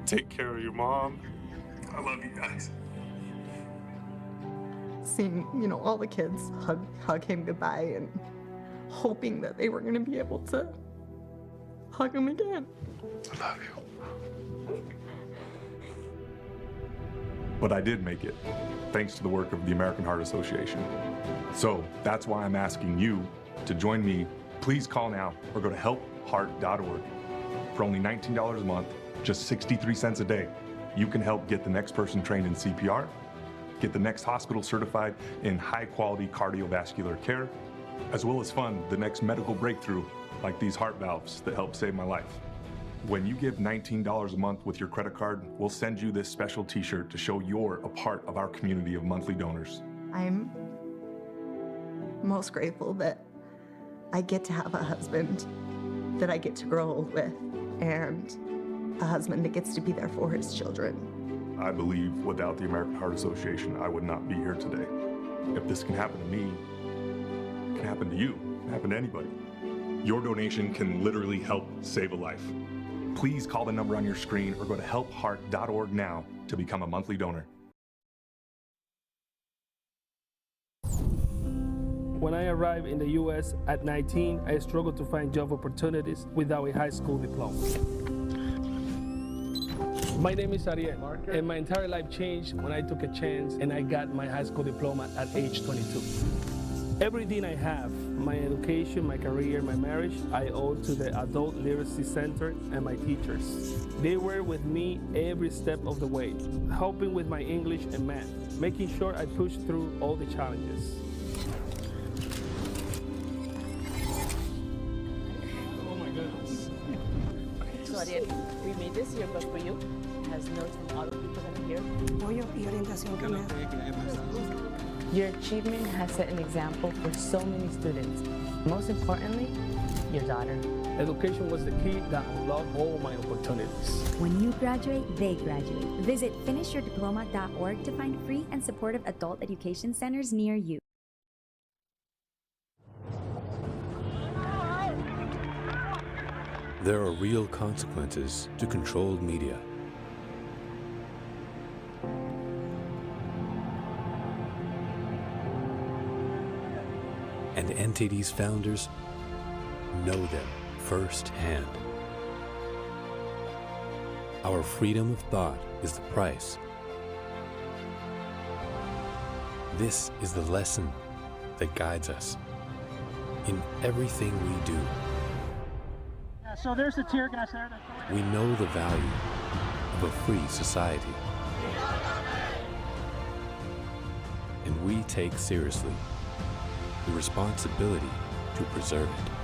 take care of your mom. I love you guys. Seeing, all the kids hug him goodbye and hoping that they were going to be able to hug him again. I love you. But I did make it, thanks to the work of the American Heart Association. So that's why I'm asking you to join me. Please call now or go to helpheart.org. For only $19 a month, just 63 cents a day, you can help get the next person trained in CPR, get the next hospital certified in high-quality cardiovascular care, as well as fund the next medical breakthrough like these heart valves that helped save my life. When you give $19 a month with your credit card, we'll send you this special t-shirt to show you're a part of our community of monthly donors. I'm most grateful that I get to have a husband that I get to grow old with, and a husband that gets to be there for his children. I believe without the American Heart Association, I would not be here today. If this can happen to me, it can happen to you, it can happen to anybody. Your donation can literally help save a life. Please call the number on your screen or go to helpheart.org now to become a monthly donor. When I arrived in the U.S. at 19, I struggled to find job opportunities without a high school diploma. My name is Ariel, and my entire life changed when I took a chance and I got my high school diploma at age 22. Everything I have, my education, my career, my marriage, I owe to the Adult Literacy Center and my teachers. They were with me every step of the way, helping with my English and math, making sure I pushed through all the challenges. Oh my goodness. So Ariel, we made this yearbook for you. It has notes from all the people that are here. Your achievement has set an example for so many students. Most importantly, your daughter. Education was the key that unlocked all my opportunities. When you graduate, they graduate. Visit finishyourdiploma.org to find free and supportive adult education centers near you. There are real consequences to controlled media. And NTD's founders know them firsthand. Our freedom of thought is the price. This is the lesson that guides us in everything we do. So there's the tear gas there. We know the value of a free society. And we take seriously the responsibility to preserve it.